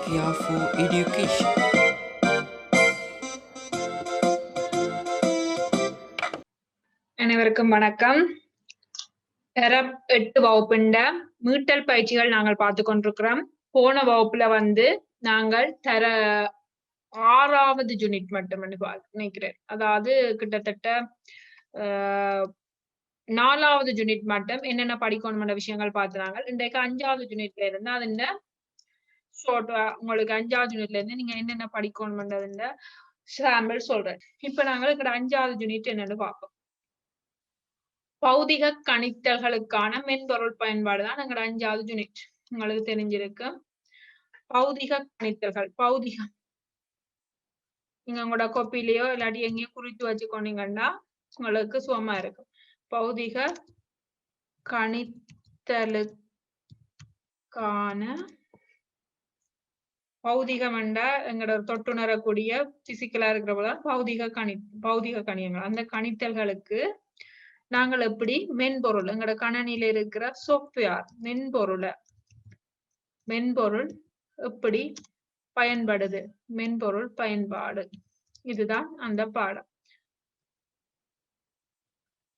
Nokia for Education. அனைவருக்கும் வணக்கம். தரம் 8 வகுப்புண்ட மீட்டல் பயிற்சிகள் நாங்கள் பார்த்து கொண்டிருக்கிறோம். போன வகுப்புல நாங்கள் தர 6வது யூனிட் மட்டும் நினைக்கிறேன். அதாவது கிட்டத்தட்ட 4வது யூனிட் மட்டும் என்னென்ன படிக்கணும்ன்ற விஷயங்கள் பார்த்துனாங்க. இன்றைக்கு 5வது யூனிட்ல இருந்து அதுண்ட உங்களுக்கு 5வது யூனிட்ல இருந்து நீங்க என்னென்ன படிக்கணும்ன்றதுண்ட சாம்பிள் சொல்றேன். இப்ப நாங்கள் ఇక్కడ 5வது யூனிட் என்னன்னு பார்ப்போம். பௌதிக கணித்தல்களுக்கான மென்பொருள் பயன்பாடுதான் எங்களோட 5வது யூனிட். உங்களுக்கு தெரிஞ்சிருக்கு. பௌதிக கணித்தல்கள், பௌதிகம் நீங்க உங்களோட கோப்பிலேயோ இல்லாட்டி எங்கேயோ குறித்து வச்சுக்கொண்டீங்கன்னா உங்களுக்கு சுகமா இருக்கும். பௌதிக கணித்தலுக்கான பௌதிகம் என்றா எங்களோட தொட்டுணரக்கூடிய பிசிக்கலா இருக்கிறப்பதான் பௌதிக கணியங்கள். அந்த கணித்தல்களுக்கு நாங்கள் எப்படி மென்பொருள் எங்களோட கணனியில இருக்கிற சாஃப்ட்வேர் மென்பொருள் எப்படி பயன்படுது, மென்பொருள் பயன்பாடு, இதுதான் அந்த பாடம்.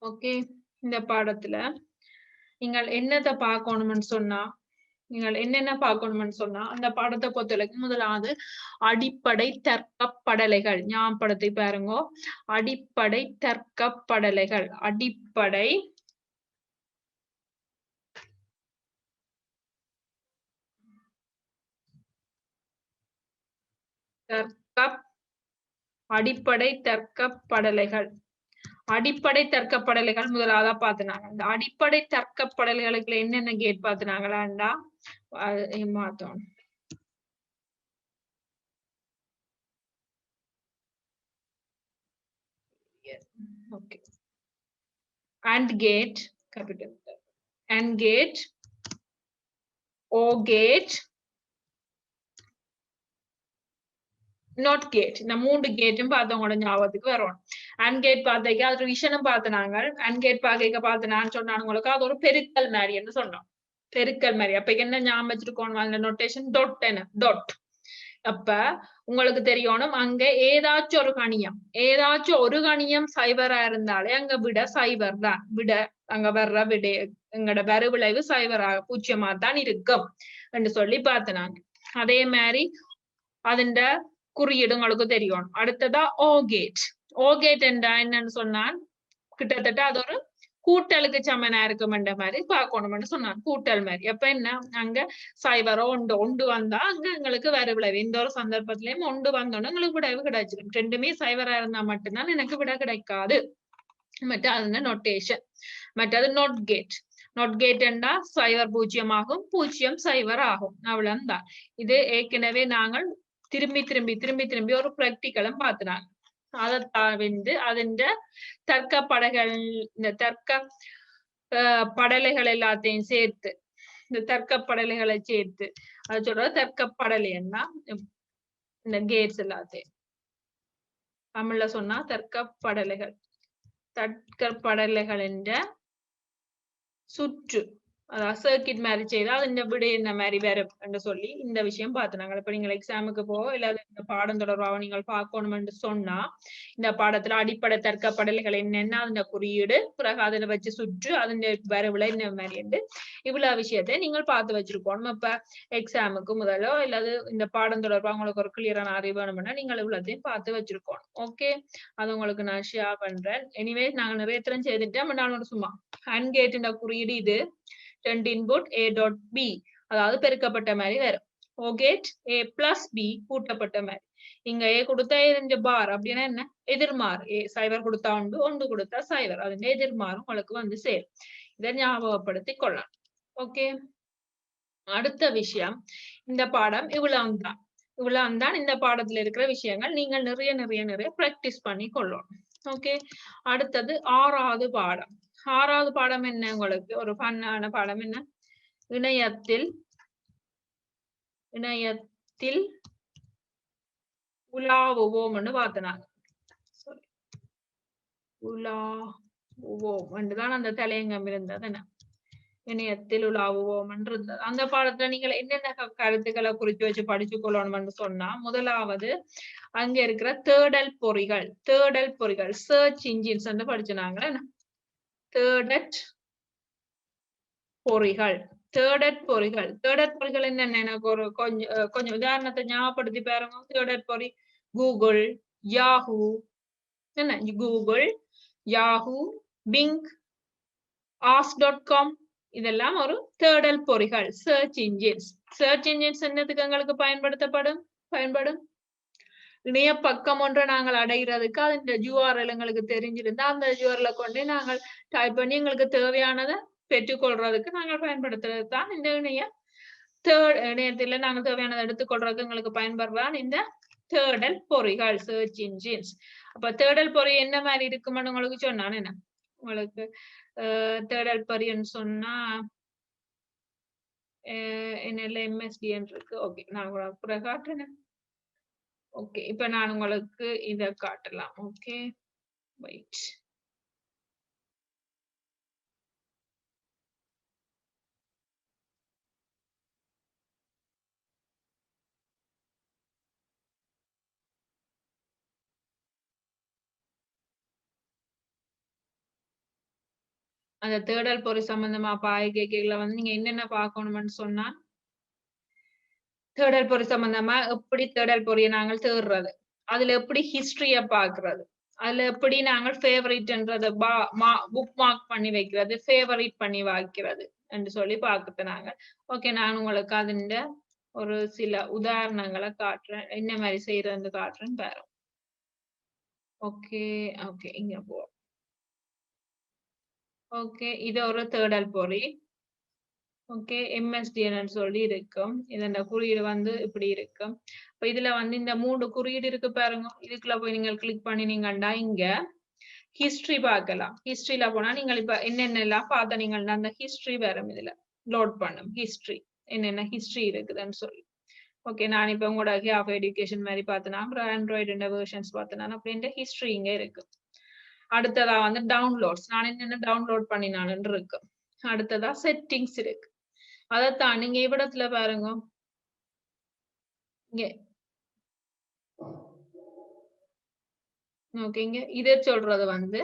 ஓகே, இந்த பாடத்துல நீங்கள் என்னத்தை பார்க்கணும்னு சொன்னா அந்த பாடத்தை பொறுத்தவரைக்கும் முதலாவது அடிப்படை தர்க்கப்படலைகள் ஞாபகப்படுத்தி பாருங்க. அடிப்படை தர்க்கப்படலைகள், அடிப்படை தர்க்கப்படலைகள் முதலாவதா பாத்துனாங்க. இந்த அடிப்படை தர்க்கப்படல்களுக்கு என்னென்ன கேட் பாத்துனாங்களாண்டா மாத்தோம். Okay, AND gate, capital AND gate, OR gate, not gate. இந்த 3 கேட்டும் பார்த்தவங்களோட ஞாபகத்துக்கு வரும். AND கேட் பார்த்தீங்க, அது விஷயம் பார்த்துனாங்க. AND கேட் பார்த்தனான்னு சொன்னாங்க உங்களுக்கு அது ஒரு பெருக்கல் மாதிரின்னு சொன்னோம். பெருக்கல் மாதிரி. அப்ப என்ன ஞாபகம் வச்சிருக்கோம்? அந்த நோட்டேஷன் டாட். அப்ப உங்களுக்கு தெரியணும், அங்க ஏதாச்சும் ஒரு கணியம் சைபரா இருந்தாலே அங்க விட சைபர் தான். அங்க வர்ற விட எங்களோட வறுவிளைவு சைபராக 0 தான் இருக்கும் என்று சொல்லி பார்த்தனாங்க. அதே மாதிரி அதுண்ட குறியீடு உங்களுக்கு தெரியும். அடுத்ததா ஓகேட் என்றா என்னன்னு சொன்னால் கிட்டத்தட்ட அது ஒரு கூட்டலுக்கு சமனா இருக்கும்ன்ற மாதிரி பார்க்கணும்னு சொன்னாங்க. கூட்டல் மாதிரி. அப்ப என்ன, அங்க சைபரோ ஒன்று வந்தா அங்க எங்களுக்கு வறுவிளைவு. இந்த ஒரு சந்தர்ப்பத்திலயும் ஒன்று வந்தோன்னு எங்களுக்கு விளைவு கிடைச்சிடும். ரெண்டுமே சைபரா இருந்தா மட்டும்தான் எனக்கு விட கிடைக்காது. மற்ற அது நோட்டேஷன். மற்றது நோட் கேட் என்றா சைபர் 0 ஆகும், 0 சைபர் ஆகும். அவ்வளவுதான். இது ஏற்கனவே நாங்கள் திரும்பி ஒரு பிராக்டிகலும் பார்த்துனாங்க. அதை தவிர்த்து அதிண்ட இந்த தர்க்க படலைகள் எல்லாத்தையும் சேர்த்து, இந்த தர்க்க படலைகளை சேர்த்து அது சொல்ற தர்க்கப்படலைன்னா இந்த கேட்ஸ் எல்லாத்தையும் தமிழ்ல சொன்னா தர்க்கப்படலைகள் என்ற சுற்று, அதாவது சர்க்கிட் மாதிரி செய்தா அது இந்த விட என்ன மாதிரி வரும் என்று சொல்லி இந்த விஷயம் பார்த்துனாங்க. இப்ப நீங்கள் எக்ஸாமுக்கு இல்லாத இந்த பாடம் தொடர்பாக நீங்கள் பார்க்கணும்னு சொன்னா இந்த பாடத்துல அடிப்படை தர்க்கப்படலைகள் என்னென்ன, அந்த குறியீடு, பிறகு அதுல வச்சு சுற்று, அதன் வரவுல என்ன மாதிரி என்று இவ்வளவு விஷயத்தை நீங்கள் பார்த்து வச்சிருக்கணும். இப்ப எக்ஸாமுக்கு முதலோ இல்லாது இந்த பாடம் தொடர்பாக உங்களுக்கு ஒரு கிளியரான அறிவு வேணும்னா நீங்கள் இவ்வளத்தையும் பார்த்து வச்சிருக்கணும். ஓகே, அது உங்களுக்கு நான் ஷேர் பண்றேன். எனிவே நாங்க நிறைய திறன் செய்துட்டேன். சும்மா AND கேட் குறியீடு இது 2 இன்புட் A.B, அதாவது பெருக்கப்பட்ட மாதிரி வரும். O gate A plus B கூட்டப்பட்ட மாதிரி. இங்க A கொடுத்தா A பார் அப்படின்னா என்ன, எதிர்மாறு. சைபர் கொடுத்தா ஒன்று கொடுத்தா சைபர், அது எதிர்மாறு உங்களுக்கு சேரும். இதை ஞாபகப்படுத்தி கொள்ளலாம். ஓகே, அடுத்த விஷயம், இந்த பாடம் இவ்வளவுதான் இந்த பாடத்துல இருக்கிற விஷயங்கள். நீங்கள் நிறைய பிராக்டிஸ் பண்ணி கொள்ளணும். ஓகே, அடுத்தது 6வது பாடம். 6வது பாடம் என்ன, உங்களுக்கு ஒரு ஃபன்னான பாடம். என்ன, இணையத்தில் உலாவுவோம்னு பார்த்தனாங்க. உலாவுவோம் என்றுதான் அந்த தலையங்கம் இருந்தது. என்ன, இணையத்தில் உலாவுவோம் இருந்தது. அந்த பாடத்துல நீங்கள் என்னென்ன கருத்துக்களை குறித்து வச்சு படிச்சு கொள்ளணும்னு சொன்னா, முதலாவது அங்க இருக்கிற தேடல் பொறிகள் சர்ச் இன்ஜின்ஸ் வந்து படிச்சுனாங்க. தேடற் பொறிகள் என்னென்ன எனக்கு ஒரு கொஞ்சம் உதாரணத்தை ஞாபகப்படுத்தி பாருங்க. தேடற் பொறி கூகுள், யாஹூ, என்ன கூகுள், யாஹூ, பிங், ask.com இதெல்லாம் ஒரு தேடல் பொறிகள், சர்ச் இன்ஜின்ஸ். சர்ச் இன்ஜின்ஸ் என்னத்துக்கு எங்களுக்கு பயன்படும் இணைய பக்கம் ஒன்றை நாங்கள் அடைகிறதுக்கு அந்த URL எங்களுக்கு தெரிஞ்சிருந்தா அந்த URL கொண்டு நாங்கள் டைப் பண்ணி எங்களுக்கு தேவையானதை பெற்றுக்கொள்றதுக்கு நாங்கள் பயன்படுத்துறது தான் இந்த இணையத்துல நாங்கள் தேவையானதை எடுத்துக்கொள்றதுக்கு எங்களுக்கு பயன்படுறான் இந்த தேடல் பொறிகள், சர்ச் இன்ஜின்ஸ். அப்ப தேடல் பொறி என்ன மாதிரி இருக்குமென்னு உங்களுக்கு சொன்னான். என்ன உங்களுக்கு தேடல் பொறின்னு சொன்னா என்னல MSDN இருக்கு. ஓகே, நான் உங்களுக்கு காட்டுறேன். ஓகே, இப்ப நான் உங்களுக்கு இத காட்டலாம். Okay, wait. அந்த தேடல் பொறி சம்பந்தமா பாய்கைகளை வந்து நீங்க என்னென்ன பார்க்கணும்னு சொன்னா, தேடல் பொறி சம்பந்தமா எப்படி தேடல் பொறியை நாங்கள் தேடுறது, அதுல எப்படி ஹிஸ்டரிய பாக்குறது, அதுல எப்படி நாங்கள் ஃபேவரட்ன்றத புக் மார்க் பண்ணி வைக்கிறது, ஃபேவரட் பண்ணி வைக்கிறது என்று சொல்லி பார்க்குது நாங்க. ஓகே, நான் உங்களுக்கு அதுண்ட ஒரு சில உதாரணங்களை காட்டுறேன், என்ன மாதிரி செய்யறதுன்னு காட்டுறேன் பாரு. ஓகே ஓகே, இங்க போ. ஓகே, இது ஒரு தேடல் பொறி. ஓகே, MSDN சொல்லி இருக்கும். இதோட குறியீடு வந்து இப்படி இருக்கும். இப்ப இதுல வந்து இந்த 3 குறியீடு இருக்கு பாருங்க. இதுக்குள்ள போய் நீங்கள் கிளிக் பண்ணினீங்கன்னா இங்க ஹிஸ்டரி பார்க்கலாம். ஹிஸ்டரியில போனா நீங்கள் இப்ப என்னென்னலாம் பார்த்த நீங்கள் அந்த ஹிஸ்டரி வரும். இதுல லோட் பண்ணும் ஹிஸ்டரி, என்னென்ன ஹிஸ்டரி இருக்குதுன்னு சொல்லி. ஓகே, நான் இப்ப உங்களோட ஆஃப் எஜுகேஷன் மாதிரி பார்த்தேன்னா, அப்புறம் ஆண்ட்ராய்டு வெர்ஷன்ஸ் பார்த்தேன்னா அப்படின்ற ஹிஸ்டரி இங்க இருக்கு. அடுத்ததா வந்து டவுன்லோட்ஸ், நான் என்னென்ன டவுன்லோட் பண்ணினான்னு இருக்கு. அடுத்ததா செட்டிங்ஸ் இருக்கு. அதைத்தான் நீங்க இவ்விடத்துல பாருங்க, இங்க ஓகேங்க, இதை சொல்றது வந்து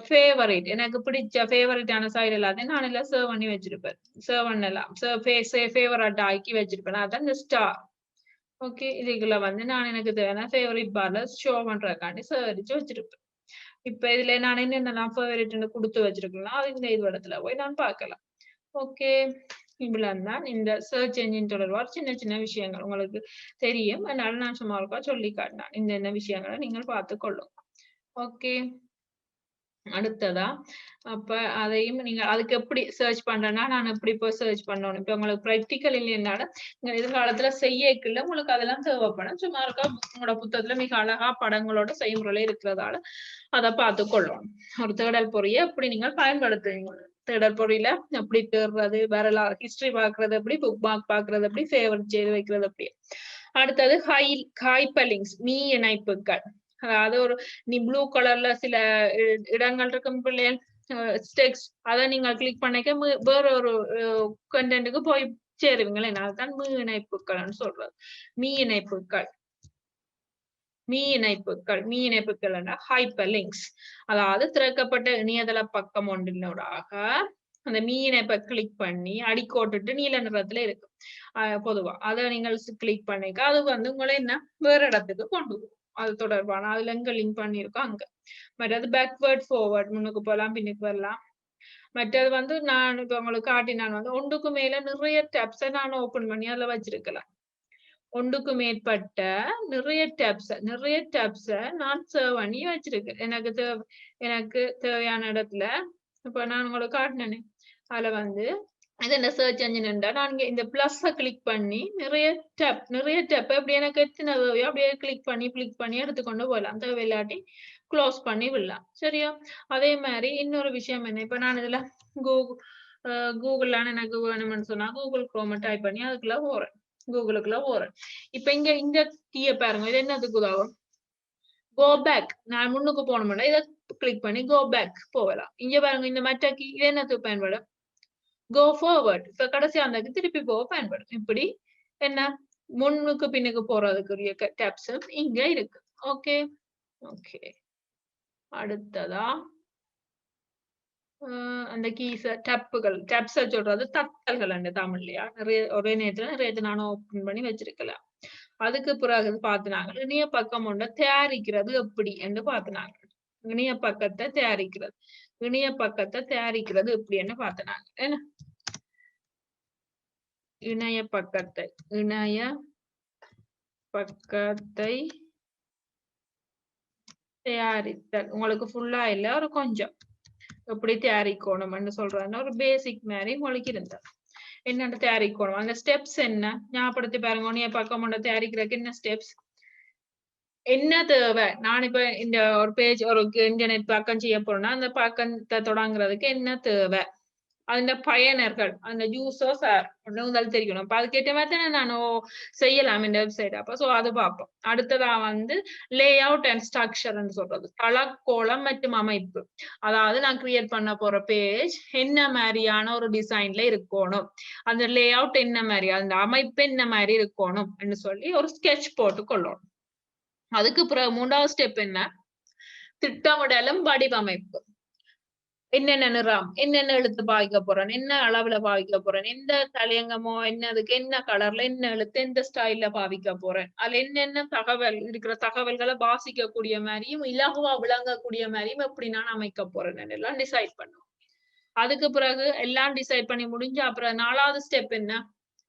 ஃபேவரட், எனக்கு பிடிச்ச ஃபேவரட்டான சைடு எல்லாத்தையும் நான் எல்லாம் சர்வ் பண்ணி வச்சிருப்பேன். சர்வ் பண்ணலாம், ஃபேவரட் ஆக்கி வச்சிருப்பேன். அதான் இந்த ஸ்டார். ஓகே, இதுக்குள்ள வந்து நான் எனக்கு தேவையான ஃபேவரட் பார்ல ஷோ பண்றதுக்காண்டி சேரிச்சு வச்சிருப்பேன். இப்ப இதுல நான் என்னென்னலாம் ஃபேவரட்னு கொடுத்து வச்சிருக்கலாம், அது இந்த இது இடத்துல போய் நான் பார்க்கலாம். ஓகே, இவ்வளவுதான் இந்த சர்ச் என்ஜின் தொடர்பாக சின்ன சின்ன விஷயங்கள் உங்களுக்கு தெரியும். அதனால நான் சும்மா இருக்கா சொல்லி காட்டினேன். இந்த என்ன விஷயங்களை நீங்கள் பார்த்து கொள்ளுங்க. ஓகே, அடுத்ததா அப்ப அதையும் நீங்க அதுக்கு எப்படி சர்ச் பண்றேன்னா, நான் எப்படி போய் சர்ச் பண்ணணும். இப்ப உங்களுக்கு ப்ராக்டிக்கல் இல்லைன்னாலும் நீங்க எதிர்காலத்துல செய்யக்குள்ள உங்களுக்கு அதெல்லாம் தேவைப்படும். சும்மா இருக்கா உங்களோட புத்தகத்துல மிக அழகா படங்களோட செய்முறையில இருக்கிறதால அதை பார்த்து கொள்ளணும். ஒரு தேடல் பொறியை எப்படி நீங்கள் பயன்படுத்துவீங்க, தேடல் பொறியில எப்படி தேடுறது, வரலாறு ஹிஸ்டரி பாக்குறது எப்படி, புக் மார்க் பாக்குறது எப்படி, ஃபேவரட் செய்து வைக்கிறது எப்படி. அடுத்தது ஹைப்பர்லிங்க்ஸ், மீ இணைப்புகள். அதாவது ஒரு நீ ப்ளூ கலர்ல சில இடங்கள் இருக்கும் பிள்ளைகள் டெக்ஸ்ட், அதை நீங்க கிளிக் பண்ணிக்க வேற ஒரு கண்டென்ட்டுக்கு போய் சேருவீங்களே, அதுதான் மீ இணைப்புகள்னு சொல்றது. மீ இணைப்புகள் ஹைப்பர் லிங்க்ஸ், அதாவது திறக்கப்பட்ட இணையதள பக்கம் ஒன்றினூடாக அந்த மீ இணைப்பை கிளிக் பண்ணி அடிக்கோட்டுட்டு நீல நிறத்துல இருக்கு பொதுவா, அதை நீங்கள் கிளிக் பண்ணிக்க அது வந்து உங்களை என்ன வேற இடத்துக்கு கொண்டு போகும். அது தொடர்பான அதுல எங்க லிங்க் பண்ணிருக்கோம் அங்க. மற்றது பேக்வேர்ட் ஃபார்வர்ட், முன்னுக்கு போகலாம் பின்னுக்கு வரலாம். மற்றது வந்து நான் இப்ப உங்களுக்கு காட்டினான் வந்து ஒன்றுக்கு மேல நிறைய டேப்ஸை நான் ஓபன் பண்ணி அதுல வச்சிருக்கலாம். ஒன்றுக்கு மேற்பட்ட நிறைய டேப்ஸ நான் சர்வ் பண்ணி வச்சிருக்கேன். எனக்கு தேவையான இடத்துல இப்ப நான் உங்களுக்கு காட்டினேன். அதுல வந்து இது என்ன சர்ச் என்ஜின், நான் இந்த பிளஸ் கிளிக் பண்ணி நிறைய டேப் அப்படி எனக்கு எத்தனை தேவையோ அப்படியே கிளிக் பண்ணி எடுத்துக்கொண்டு போகலாம். தேவையில்லாட்டி க்ளோஸ் பண்ணி விடலாம். சரியா? அதே மாதிரி இன்னொரு விஷயம் என்ன, இப்ப நான் இதுல கூகுள்ல எனக்கு வேணும்னு சொன்னா கூகுள் குரோம் டைப் பண்ணி அதுக்குள்ள போறேன், கூகுளுக்குள்ள போறேன். இப்ப இங்க இந்த கீயை பாருங்க, இது என்னதுக்கு உதவும், கோ பேக். நான் முன்னுக்கு போனோம்னா இதை கிளிக் பண்ணி கோ பேக் போகலாம். இங்க பாருங்க இந்த மற்ற கீ, இது என்னத்துக்கு பயன்படும், go forward. இப்ப கடைசி அந்த திருப்பி போக பயன்படும். இப்படி என்ன முன்னுக்கு பின்னுக்கு போறதுக்குரிய டேப்ஸ் இங்க இருக்கு. Okay okay. அடுத்ததா அந்த கீஸ் டேப்புகள் டேப்ஸ் சொல்றது தட்டல்கள் அந்த தமிழ்லையா ஒரே நேரத்துல நிறைய நானும் ஓபன் பண்ணி வச்சிருக்கலாம். அதுக்கு பிறகு பாத்துனாங்க இணைய பக்கம் ஒன்றை தயாரிக்கிறது எப்படி என்று பாத்துனாங்க. இணைய பக்கத்தை தயாரிக்கிறது எப்படின்னு பாத்துனாங்க. என்ன இணைய பக்கத்தை தயாரித்தல் உங்களுக்கு ஃபுல்லா இல்ல ஒரு கொஞ்சம் எப்படி தயாரிக்கணும்னு சொல்றாங்கன்னா ஒரு பேசிக் மாதிரி உங்களுக்கு இருந்தா என்னென்ன தயாரிக்கணும் அந்த ஸ்டெப்ஸ் என்ன ஞாபகப்படுத்தி பாருங்க. இணைய பக்கம் ஒன்றை தயாரிக்கிறதுக்கு என்ன ஸ்டெப்ஸ் என்ன தேவை. நான் இப்ப இந்த ஒரு பேஜ் ஒரு இன்டர்நெட் பக்கம் செய்ய போறேன்னா அந்த பக்கத்தை தொடங்குறதுக்கு என்ன தேவை, அந்த பயனர்கள் அந்த யூசர்ஸ் முதல் தெரியணும். அப்ப அதுக்கேற்ற மாதிரி தானே நான் செய்யலாம் இந்த வெப்சைட். அப்ப சோ அது பார்ப்போம். அடுத்ததா வந்து லே அவுட் அண்ட் ஸ்ட்ரக்சர்ன்னு சொல்றது தளக்கோளம் மற்றும் அமைப்பு. அதாவது நான் கிரியேட் பண்ண போற பேஜ் என்ன மாதிரியான ஒரு டிசைன்ல இருக்கணும், அந்த லே அவுட் என்ன மாதிரி, அந்த அமைப்பு என்ன மாதிரி இருக்கணும் சொல்லி ஒரு ஸ்கெட்ச் போட்டு கொள்ளணும். அதுக்கு பிறகு மூன்றாவது ஸ்டெப் என்ன திட்டமிடலும் வடிவமைப்பு. என்னென்ன நிறம், என்னென்ன எழுத்து பாவிக்க போறேன், என்ன அளவுல பாவிக்க போறேன், எந்த தலையங்கமோ என்னதுக்கு என்ன கலர்ல என்ன எழுத்து எந்த ஸ்டைல்ல பாவிக்க போறேன், அதுல என்னென்ன தகவல் இருக்கிற தகவல்களை வாசிக்கக்கூடிய மாதிரியும் இலகுவா விளங்கக்கூடிய மாதிரியும் எப்படி நான் அமைக்க போறேன் எல்லாம் டிசைட் பண்ணுவோம். அதுக்கு பிறகு எல்லாம் டிசைட் பண்ணி முடிஞ்சு அப்புறம் நாலாவது ஸ்டெப் என்ன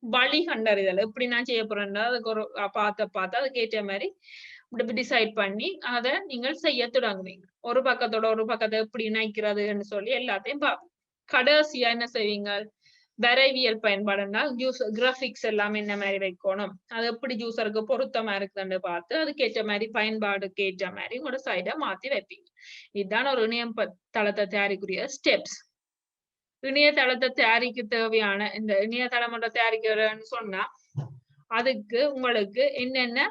வழி கண்டறிதல். எப்படி நான் செய்ய போறேன்னா அதுக்கு ஒரு பார்த்து அதுக்கு ஏற்ற மாதிரி டிசைட் பண்ணி அதை நீங்கள் செய்ய தொடங்குவீங்க. ஒரு பக்கத்தோட ஒரு பக்கத்தை எப்படி இணைக்கிறதுன்னு சொல்லி எல்லாத்தையும் கடைசியா என்ன செய்வீங்க வரைவியல் பயன்பாடுன்னா கிராபிக்ஸ் எல்லாம் என்ன மாதிரி வைக்கணும், அது எப்படி யூசருக்கு பொருத்தமா இருக்குதுன்னு பார்த்து அதுக்கேற்ற மாதிரி பயன்பாடுக்கு ஏற்ற மாதிரி உங்களோட சைடை மாத்தி வைப்பீங்க. இதுதான் ஒரு இணையதளத்தை தயாரிக்கூடிய ஸ்டெப்ஸ். இணையதளத்தை தயாரிக்க தேவையான இந்த இணையதளம் தயாரிக்கிறேன்னு சொன்னா அதுக்கு உங்களுக்கு என்னென்ன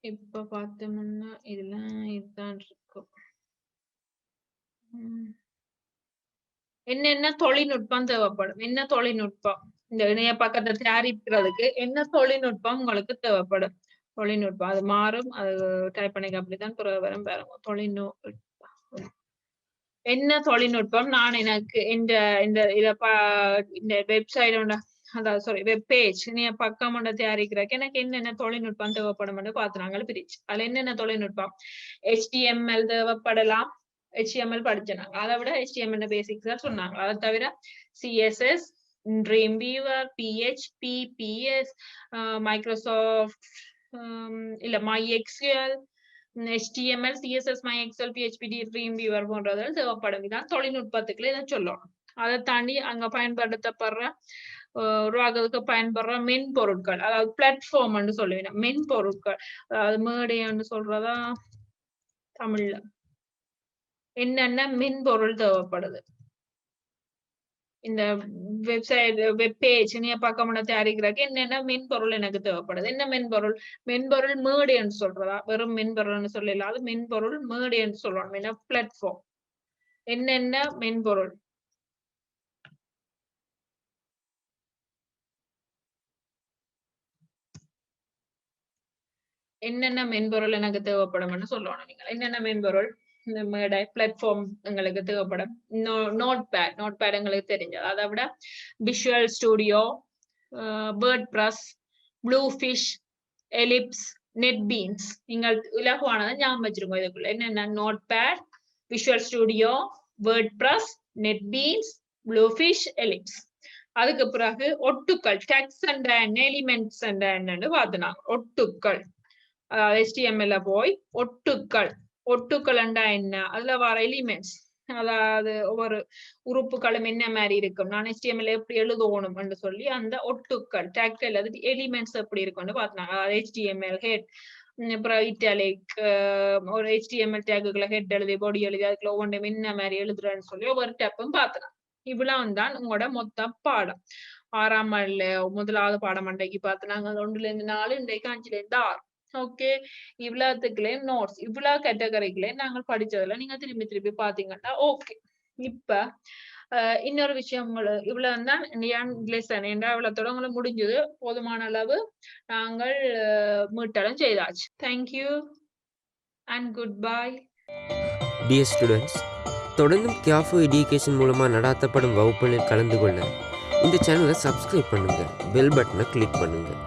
இப்ப பார்த்தோம்னா இதெல்லாம் இதுதான் இருக்கும். என்னென்ன தொழில்நுட்பம் தேவைப்படும், என்ன தொழில்நுட்பம் இந்த இணைய பக்கத்தை தயாரிக்கிறதுக்கு என்ன தொழில்நுட்பம் உங்களுக்கு தேவைப்படும். தொழில்நுட்பம் அது மாறும், அது டைப் பண்ணிக்க அப்படித்தான் பிறகு வரும் பாருங்க. தொழில்நுட்பம் என்ன தொழில்நுட்பம் நான் எனக்கு இந்த வெப்சைட் அதாவது சாரி வெப் பேஜ் இணைய பக்கம் ஒன்று தயாரிக்கிறதுக்கு எனக்கு என்னென்ன தொழில்நுட்பம் தேவைப்படும் பாத்துனாங்க பிரிச்சு. அதுல என்னென்ன தொழில்நுட்பம் HTML தேவைப்படலாம். HTML படிச்சாங்க, அதை விட HTML பேசிக்ஸ் தான் சொன்னாங்க. அதை தவிர CSS, Dreamweaver, PHP, PS, Microsoft இல்ல MySQL, HTML, CSS, MySQL, PHP, Dreamweaver போன்றதில் தேவைப்படும். இதான் தொழில்நுட்பத்துக்குள்ள இதை சொல்லணும். அதை தாண்டி அங்க பயன்படுத்தப்படுற உருவாக்குறதுக்கு பயன்படுற மென்பொருட்கள், அதாவது பிளாட்ஃபார்ம் சொல்லுவேன். மென்பொருட்கள் அதாவது மேடைன்னு சொல்றதா தமிழ்ல என்னென்ன மென்பொருள் தேவைப்படுது. இந்த வெப்சைட் வெப் பேஜ் இணைய பக்கம் தயாரிக்கிறதுக்கு என்னென்ன மென்பொருள் எனக்கு தேவைப்படுது. என்ன மென்பொருள் மேடைன்னு சொல்றதா வெறும் மென்பொருள்னு சொல்லல, அது மென்பொருள் மேடைன்னு சொல்லணும். பிளாட்ஃபார்ம் என்னென்ன மென்பொருள் என்னென்ன மென்பொருள் எனக்கு தேவைப்படும்னு சொல்லணும். நீங்கள் என்னென்ன மென்பொருள் இந்த மேடை பிளாட்ஃபார்ம் எங்களுக்கு தேவைப்படும். நோட் பேட் எங்களுக்கு தெரிஞ்சது. அதை விட Visual Studio, WordPress, Bluefish, Eclipse, NetBeans. நீங்கள் இலகுவானதை ஞாபகம் வச்சிருக்கோம். இதுக்குள்ள என்னென்ன Notepad, Visual Studio, WordPress, NetBeans, Bluefish, Eclipse. அதுக்கு பிறகு ஒட்டுக்கள் டெக்ஸ்ட் அண்ட் எலிமெண்ட்ஸ் என்னன்னு பார்த்துனாங்க. ஒட்டுக்கள் HTML போய் ஒட்டுக்கள் என்ன, அதுல வர எலிமெண்ட்ஸ், அதாவது ஒவ்வொரு உறுப்புகளும் என்ன மாதிரி இருக்கும், நான் HTML எப்படி எழுதணும் சொல்லி அந்த ஒட்டுக்கள் டேக் அல்லது எலிமெண்ட்ஸ் எப்படி இருக்கும்னு பார்த்தாங்க. அதாவது HTML ஹெட், அப்புறம் இட்டாலிக் ஒரு HTML டேக்குகளை ஹெட் எழுதி பாடி எழுதி அதுக்குள்ள ஒவ்வொன்றும் என்ன மாதிரி எழுதுறேன்னு சொல்லி ஒவ்வொரு டேப்பும் பார்த்துனாங்க. இவ்வளவு தான் உங்களோட மொத்த பாடம். 6ஆம் முதலாவது பாடம் அன்றைக்கு பார்த்து நாங்க 1ல இருந்து 4, இன்றைக்கு 5ல இருந்து 6. ஓகே, இவ்வளவுத்துக்குள்ளேயும் நோட்ஸ் இவ்வளவு கேட்டகரிக்குள்ளேயும் நாங்கள் படிச்சதுல நீங்க திரும்பி திரும்பி பாத்தீங்கன்னா ஓகே. இப்ப இன்னொரு விஷயம் இவ்வளவு தான் லெசன் என்ற அவ்வளோத்தோட உங்களுக்கு முடிஞ்சது. போதுமான அளவு நாங்கள் மீட்டலும் செய்தாச்சு. Thank you and good bye. Dear students, தொடர்ந்தும் கியாஃபோ எஜுகேஷன் மூலமாக நடாத்தப்படும் வகுப்புகளில் கலந்து கொள்ள இந்த சேனலை சப்ஸ்கிரைப் பண்ணுங்கள், பெல் பட்டனை கிளிக் பண்ணுங்கள்.